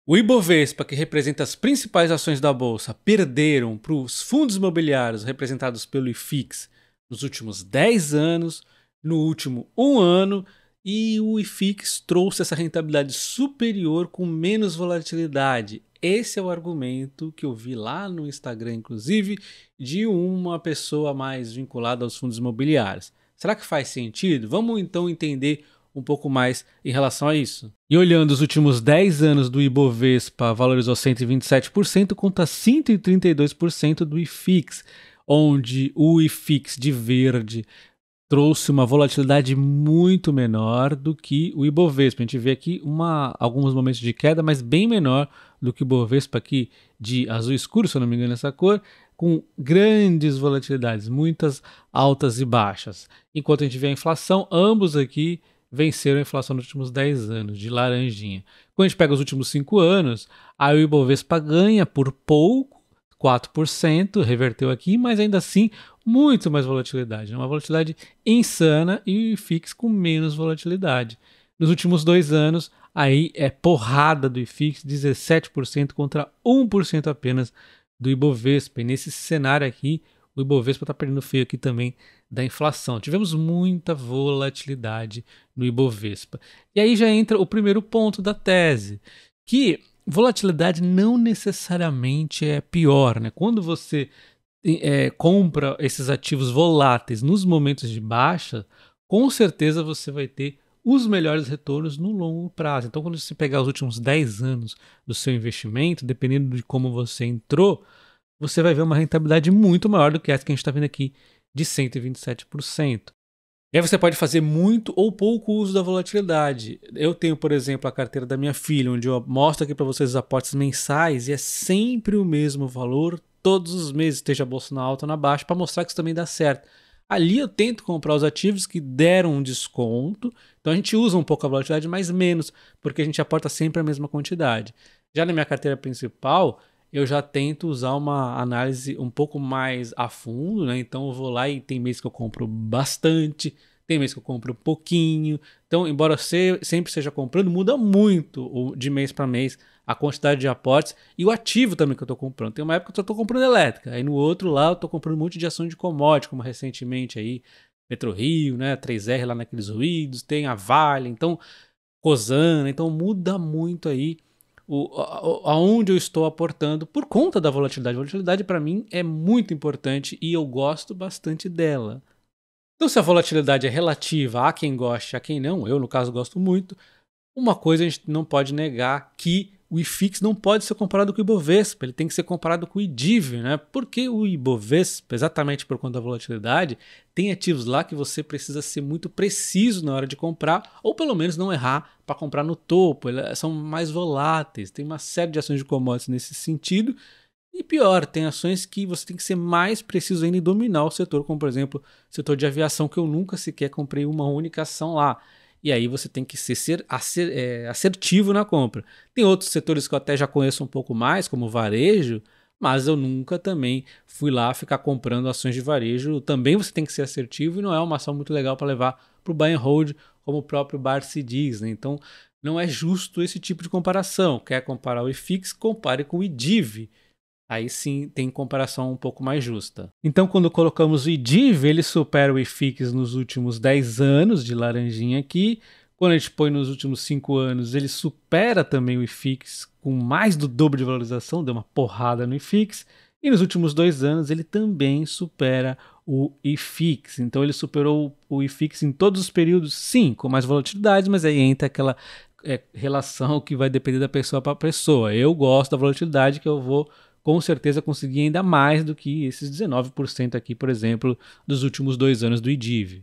O Ibovespa, que representa as principais ações da bolsa, perderam para os fundos imobiliários representados pelo IFIX nos últimos 10 anos, no último 1 ano, e o IFIX trouxe essa rentabilidade superior com menos volatilidade. Esse é o argumento que eu vi lá no Instagram, inclusive, de uma pessoa mais vinculada aos fundos imobiliários. Será que faz sentido? Vamos então entender um pouco mais em relação a isso. E olhando os últimos 10 anos do Ibovespa, valorizou 127% contra 132% do IFIX, onde o IFIX de verde trouxe uma volatilidade muito menor do que o Ibovespa. A gente vê aqui alguns momentos de queda, mas bem menor do que o Ibovespa aqui de azul escuro, se eu não me engano essa cor, com grandes volatilidades, muitas altas e baixas. Enquanto a gente vê a inflação, ambos aqui venceram a inflação nos últimos 10 anos, de laranjinha. Quando a gente pega os últimos 5 anos, aí o Ibovespa ganha por pouco, 4%, reverteu aqui, mas ainda assim muito mais volatilidade. Uma volatilidade insana e o IFIX com menos volatilidade. Nos últimos 2 anos, aí é porrada do IFIX, 17% contra 1% apenas do Ibovespa. E nesse cenário aqui, o Ibovespa está perdendo feio aqui também da inflação. Tivemos muita volatilidade no Ibovespa. E aí já entra o primeiro ponto da tese, que volatilidade não necessariamente é pior, né? Quando você compra esses ativos voláteis nos momentos de baixa, com certeza você vai ter os melhores retornos no longo prazo. Então, quando você pegar os últimos 10 anos do seu investimento, dependendo de como você entrou, você vai ver uma rentabilidade muito maior do que essa que a gente está vendo aqui, de 127%. E aí você pode fazer muito ou pouco uso da volatilidade. Eu tenho, por exemplo, a carteira da minha filha, onde eu mostro aqui para vocês os aportes mensais e é sempre o mesmo valor, todos os meses, esteja a bolsa na alta ou na baixa, para mostrar que isso também dá certo. Ali eu tento comprar os ativos que deram um desconto, então a gente usa um pouco a volatilidade, mas menos, porque a gente aporta sempre a mesma quantidade. Já na minha carteira principal, eu já tento usar uma análise um pouco mais a fundo, né? Então eu vou lá e tem mês que eu compro bastante, tem mês que eu compro pouquinho. Então, embora eu sempre esteja comprando, muda muito de mês para mês a quantidade de aportes e o ativo também que eu estou comprando. Tem uma época que eu estou comprando elétrica, aí no outro lá eu estou comprando um monte de ação de commodity, como recentemente aí PetroRio, né? 3R lá naqueles ruídos, tem a Vale, então Cosana, então muda muito aí aonde eu estou aportando por conta da volatilidade. A volatilidade para mim é muito importante e eu gosto bastante dela. Então, se a volatilidade é relativa a quem gosta e a quem não, eu no caso gosto muito, uma coisa a gente não pode negar, que o IFIX não pode ser comparado com o Ibovespa, ele tem que ser comparado com o IDIV, né? Porque o Ibovespa, exatamente por conta da volatilidade, tem ativos lá que você precisa ser muito preciso na hora de comprar, ou pelo menos não errar para comprar no topo, eles são mais voláteis, tem uma série de ações de commodities nesse sentido, e pior, tem ações que você tem que ser mais preciso ainda em dominar o setor, como por exemplo, o setor de aviação, que eu nunca sequer comprei uma única ação lá. E aí você tem que ser assertivo na compra. Tem outros setores que eu até já conheço um pouco mais, como varejo, mas eu nunca também fui lá ficar comprando ações de varejo. Também você tem que ser assertivo e não é uma ação muito legal para levar para o buy and hold, como o próprio Barsi diz, né? Então não é justo esse tipo de comparação. Quer comparar o IFIX? Compare com o IDIV. Aí sim tem comparação um pouco mais justa. Então, quando colocamos o IDIV, ele supera o IFIX nos últimos 10 anos, de laranjinha aqui. Quando a gente põe nos últimos 5 anos, ele supera também o IFIX com mais do dobro de valorização, deu uma porrada no IFIX. E nos últimos 2 anos, ele também supera o IFIX. Então, ele superou o IFIX em todos os períodos, sim, com mais volatilidade, mas aí entra aquela relação que vai depender da pessoa para pessoa. Eu gosto da volatilidade, que eu vou com certeza conseguir ainda mais do que esses 19% aqui, por exemplo, dos últimos 2 anos do IDIV.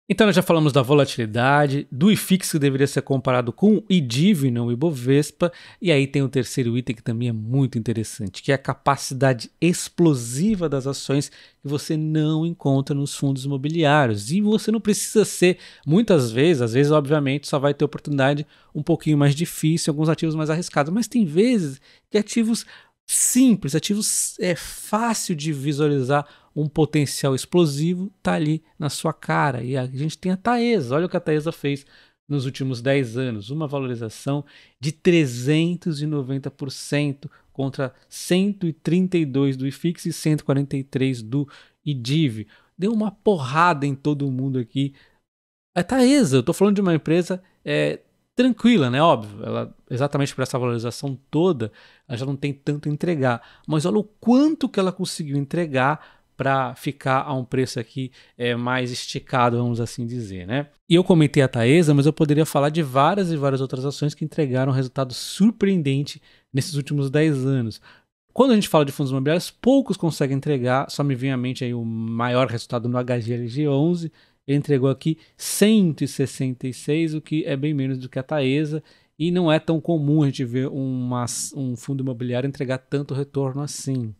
Então nós já falamos da volatilidade, do IFIX que deveria ser comparado com o IDIV, não o Ibovespa, e aí tem o terceiro item que também é muito interessante, que é a capacidade explosiva das ações que você não encontra nos fundos imobiliários. E você não precisa ser, muitas vezes, às vezes obviamente só vai ter oportunidade um pouquinho mais difícil, alguns ativos mais arriscados, mas tem vezes que ativos simples, ativos fácil de visualizar um potencial explosivo, tá ali na sua cara. E a gente tem a Taesa, olha o que a Taesa fez nos últimos 10 anos, uma valorização de 390% contra 132 do IFIX e 143 do IDIV. Deu uma porrada em todo mundo aqui. A Taesa, eu tô falando de uma empresa tranquila, né? Óbvio, ela, exatamente por essa valorização toda, ela já não tem tanto a entregar. Mas olha o quanto que ela conseguiu entregar para ficar a um preço aqui mais esticado, vamos assim dizer, né? E eu comentei a Taesa, mas eu poderia falar de várias e várias outras ações que entregaram um resultado surpreendente nesses últimos 10 anos. Quando a gente fala de fundos imobiliários, poucos conseguem entregar, só me vem à mente aí o maior resultado no HGLG11, ele entregou aqui 166, o que é bem menos do que a Taesa, e não é tão comum a gente ver um fundo imobiliário entregar tanto retorno assim.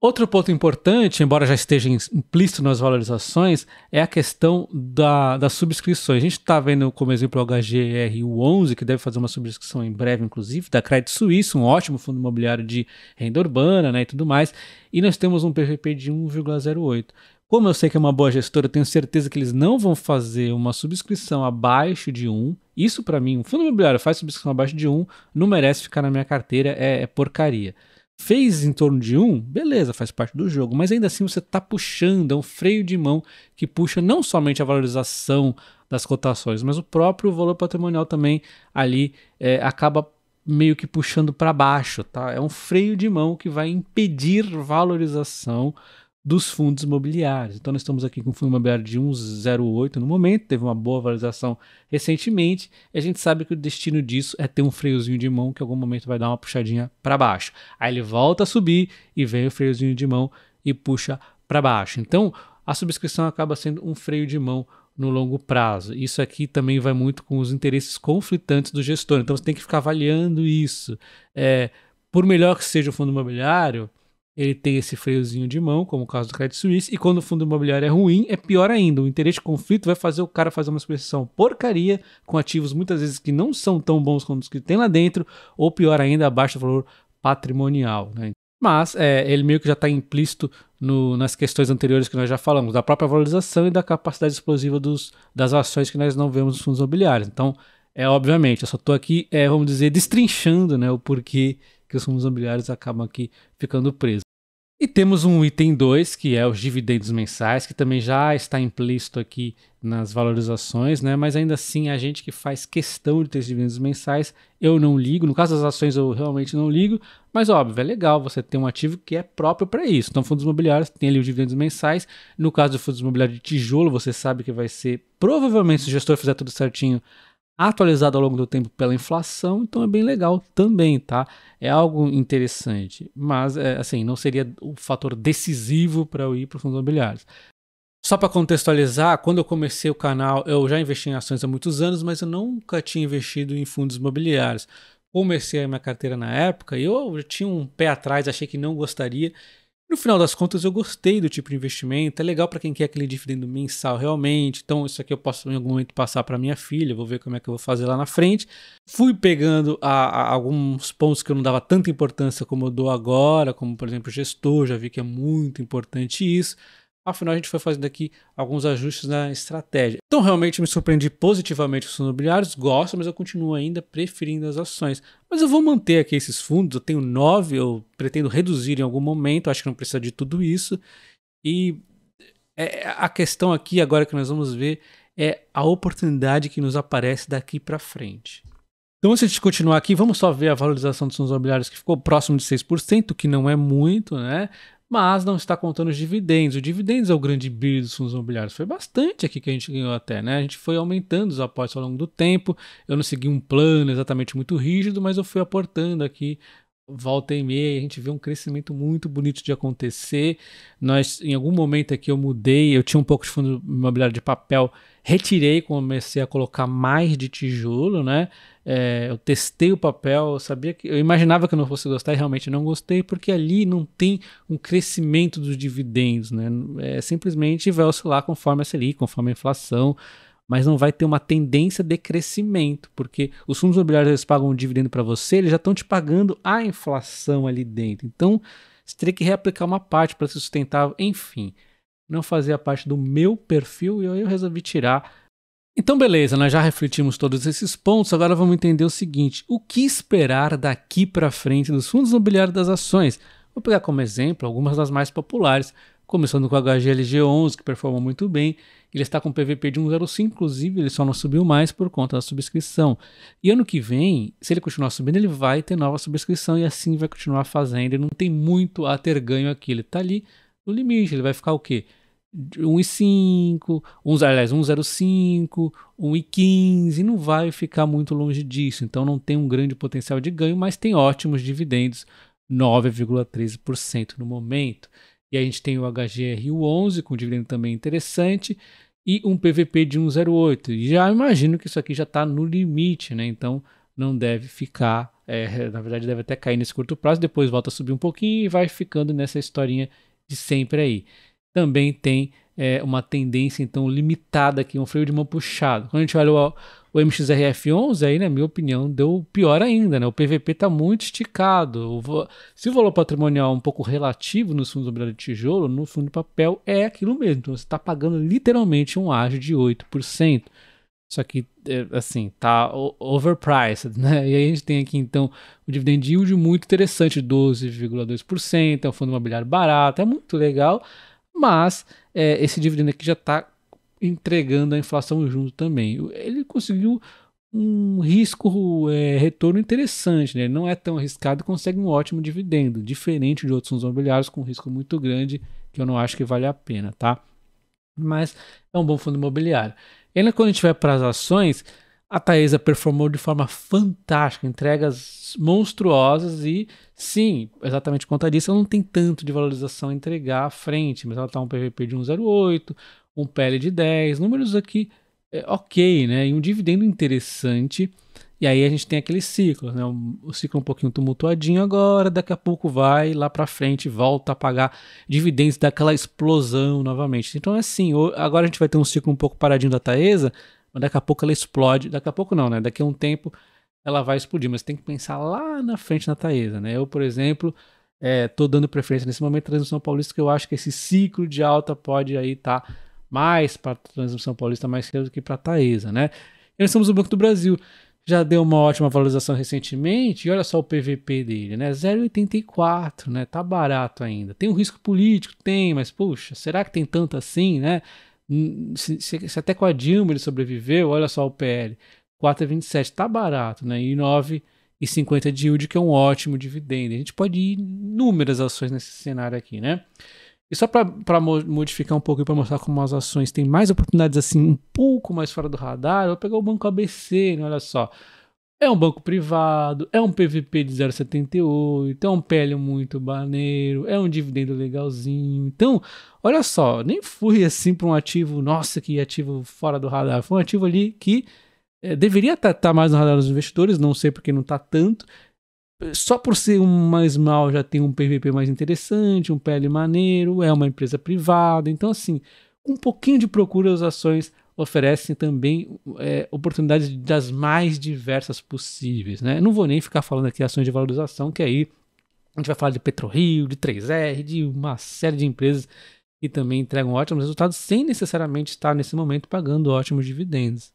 Outro ponto importante, embora já esteja implícito nas valorizações, é a questão das subscrições. A gente está vendo como exemplo o HGRU11, que deve fazer uma subscrição em breve, inclusive, da Credit Suisse, um ótimo fundo imobiliário de renda urbana, né, e tudo mais, e nós temos um PVP de 1,08. Como eu sei que é uma boa gestora, eu tenho certeza que eles não vão fazer uma subscrição abaixo de 1. Isso, para mim, um fundo imobiliário faz subscrição abaixo de 1, não merece ficar na minha carteira, é porcaria. Fez em torno de 1, beleza, faz parte do jogo, mas ainda assim você está puxando, é um freio de mão que puxa não somente a valorização das cotações, mas o próprio valor patrimonial também ali acaba meio que puxando para baixo, tá? É um freio de mão que vai impedir valorização dos fundos imobiliários. Então nós estamos aqui com um fundo imobiliário de 1,08 no momento, teve uma boa valorização recentemente, e a gente sabe que o destino disso é ter um freiozinho de mão que em algum momento vai dar uma puxadinha para baixo. Aí ele volta a subir e vem o freiozinho de mão e puxa para baixo. Então a subscrição acaba sendo um freio de mão no longo prazo. Isso aqui também vai muito com os interesses conflitantes do gestor, então você tem que ficar avaliando isso. Por melhor que seja o fundo imobiliário, ele tem esse freiozinho de mão, como o caso do Credit Suisse, e quando o fundo imobiliário é ruim, é pior ainda. O interesse de conflito vai fazer o cara fazer uma exposição porcaria, com ativos muitas vezes que não são tão bons quanto os que tem lá dentro, ou pior ainda, abaixo do valor patrimonial, né? Mas ele meio que já está implícito nas questões anteriores que nós já falamos, da própria valorização e da capacidade explosiva das ações que nós não vemos nos fundos imobiliários. Então, obviamente, eu só estou aqui, vamos dizer, destrinchando, né, o porquê que os fundos imobiliários acabam aqui ficando presos. E temos um item 2, que é os dividendos mensais, que também já está implícito aqui nas valorizações, né? Mas ainda assim, a gente que faz questão de ter dividendos mensais, eu não ligo. No caso das ações, eu realmente não ligo, mas óbvio, é legal você ter um ativo que é próprio para isso. Então, fundos imobiliários tem ali os dividendos mensais. No caso do fundos imobiliários de tijolo, você sabe que vai ser, provavelmente, se o gestor fizer tudo certinho, atualizado ao longo do tempo pela inflação, então é bem legal também, tá? É algo interessante, mas assim, não seria o fator decisivo para eu ir para os fundos imobiliários. Só para contextualizar, quando eu comecei o canal, eu já investi em ações há muitos anos, mas eu nunca tinha investido em fundos imobiliários. Comecei a minha carteira na época e eu tinha um pé atrás, achei que não gostaria. No final das contas, eu gostei do tipo de investimento. É legal para quem quer aquele dividendo mensal realmente. Então, isso aqui eu posso em algum momento passar para minha filha. Vou ver como é que eu vou fazer lá na frente. Fui pegando alguns pontos que eu não dava tanta importância como eu dou agora, como, por exemplo, gestor. Já vi que é muito importante isso. Afinal, a gente foi fazendo aqui alguns ajustes na estratégia. Então, realmente me surpreendi positivamente com os fundos imobiliários. Gosto, mas eu continuo ainda preferindo as ações. Mas eu vou manter aqui esses fundos. Eu tenho 9, eu pretendo reduzir em algum momento. Acho que não precisa de tudo isso. E a questão aqui, agora que nós vamos ver, é a oportunidade que nos aparece daqui para frente. Então, antes de continuar aqui, vamos só ver a valorização dos fundos imobiliários, que ficou próximo de 6%, que não é muito, né? Mas não está contando os dividendos. O dividendos é o grande brilho dos fundos imobiliários. Foi bastante aqui que a gente ganhou até, né? A gente foi aumentando os aportes ao longo do tempo. Eu não segui um plano exatamente muito rígido, mas eu fui aportando aqui volta e meia. A gente vê um crescimento muito bonito de acontecer. Em algum momento aqui eu mudei, eu tinha um pouco de fundo imobiliário de papel, retirei, comecei a colocar mais de tijolo, né? Eu testei o papel, eu imaginava que eu não fosse gostar e realmente não gostei, porque ali não tem um crescimento dos dividendos, né? Simplesmente vai oscilar conforme a Selic, conforme a inflação, mas não vai ter uma tendência de crescimento, porque os fundos imobiliários eles pagam um dividendo para você, eles já estão te pagando a inflação ali dentro. Então, você teria que reaplicar uma parte para ser sustentável, enfim. Não fazia parte do meu perfil e eu resolvi tirar. Então beleza, nós já refletimos todos esses pontos, agora vamos entender o seguinte, o que esperar daqui para frente dos fundos imobiliários das ações? Vou pegar como exemplo algumas das mais populares, começando com o HGLG11, que performa muito bem, ele está com PVP de 1,05, inclusive ele só não subiu mais por conta da subscrição. E ano que vem, se ele continuar subindo, ele vai ter nova subscrição e assim vai continuar fazendo, ele não tem muito a ter ganho aqui, ele está ali no limite, ele vai ficar o quê? 1,5, aliás, 1,05, 1,15, não vai ficar muito longe disso, então não tem um grande potencial de ganho, mas tem ótimos dividendos, 9,13% no momento. E a gente tem o HGRU11 com dividendo também interessante e um PVP de 1,08. E já imagino que isso aqui já está no limite, né? Então não deve ficar, na verdade deve até cair nesse curto prazo, depois volta a subir um pouquinho e vai ficando nessa historinha de sempre aí. Também tem uma tendência então limitada aqui, um freio de mão puxado. Quando a gente olha o MXRF11, aí na minha opinião deu pior ainda, né? O PVP está muito esticado. Se o valor patrimonial é um pouco relativo nos fundos imobiliários de tijolo, no fundo de papel é aquilo mesmo. Então você está pagando literalmente um ágio de 8%. Só que, assim, tá overpriced, né? E aí a gente tem aqui, então, o dividend yield muito interessante, 12,2%, é um fundo imobiliário barato, é muito legal, mas esse dividendo aqui já está entregando a inflação junto também. Ele conseguiu um risco retorno interessante, né? Ele não é tão arriscado e consegue um ótimo dividendo, diferente de outros fundos imobiliários com risco muito grande, que eu não acho que vale a pena, tá? Mas é um bom fundo imobiliário. E ainda quando a gente vai para as ações, a Taesa performou de forma fantástica, entregas monstruosas e, sim, exatamente por conta disso, ela não tem tanto de valorização a entregar à frente, mas ela está um PVP de 1,08, um PL de 10, números aqui ok, né? E um dividendo interessante. E aí a gente tem aquele ciclo, né? O ciclo um pouquinho tumultuadinho agora, daqui a pouco vai lá para frente, volta a pagar dividendos daquela explosão novamente. Então assim, agora a gente vai ter um ciclo um pouco paradinho da Taesa, mas daqui a pouco ela explode. Daqui a pouco não, né? Daqui a um tempo ela vai explodir, mas tem que pensar lá na frente na Taesa, né? Eu, por exemplo, tô dando preferência nesse momento à Transmissão Paulista, que eu acho que esse ciclo de alta pode aí estar mais para a Transmissão Paulista mais cedo do que para a Taesa, né? E nós temos o Banco do Brasil, já deu uma ótima valorização recentemente, e olha só o PVP dele, né? 0,84, né? Tá barato ainda. Tem um risco político? Tem, mas puxa, será que tem tanto assim, né? Se até com a Dilma ele sobreviveu, olha só o PL, 4,27, tá barato, né? E 9,50 de yield, que é um ótimo dividendo. A gente pode ir inúmeras ações nesse cenário aqui, né? E só para modificar um pouco e para mostrar como as ações têm mais oportunidades assim, um pouco mais fora do radar, eu vou pegar o Banco ABC, né? Olha só. É um banco privado, é um PVP de 0,78, é um PL muito maneiro, é um dividendo legalzinho. Então, olha só, nem fui assim para um ativo, nossa, que ativo fora do radar. Foi um ativo ali que deveria estar mais no radar dos investidores, não sei porque não está tanto. Só por ser uma small já tem um PVP mais interessante, um PL maneiro, é uma empresa privada. Então, assim, com um pouquinho de procura, as ações oferecem também oportunidades das mais diversas possíveis, né? Não vou nem ficar falando aqui ações de valorização, que aí a gente vai falar de PetroRio, de 3R, de uma série de empresas que também entregam ótimos resultados sem necessariamente estar nesse momento pagando ótimos dividendos.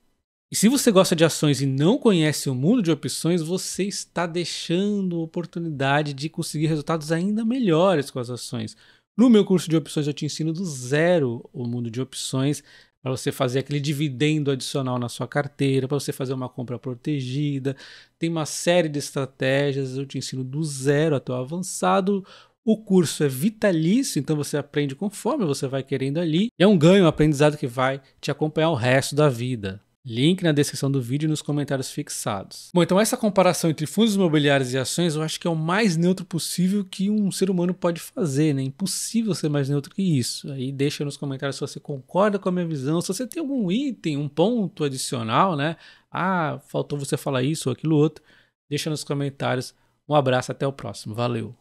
E se você gosta de ações e não conhece o mundo de opções, você está deixando oportunidade de conseguir resultados ainda melhores com as ações. No meu curso de opções eu te ensino do zero o mundo de opções, para você fazer aquele dividendo adicional na sua carteira, para você fazer uma compra protegida. Tem uma série de estratégias, eu te ensino do zero até o avançado. O curso é vitalício, então você aprende conforme você vai querendo ali. É um ganho, um aprendizado que vai te acompanhar o resto da vida. Link na descrição do vídeo e nos comentários fixados. Bom, então essa comparação entre fundos imobiliários e ações eu acho que é o mais neutro possível que um ser humano pode fazer, né? Impossível ser mais neutro que isso. Aí deixa nos comentários se você concorda com a minha visão, se você tem algum item, um ponto adicional, né? Ah, faltou você falar isso ou aquilo outro. Deixa nos comentários. Um abraço, até o próximo. Valeu!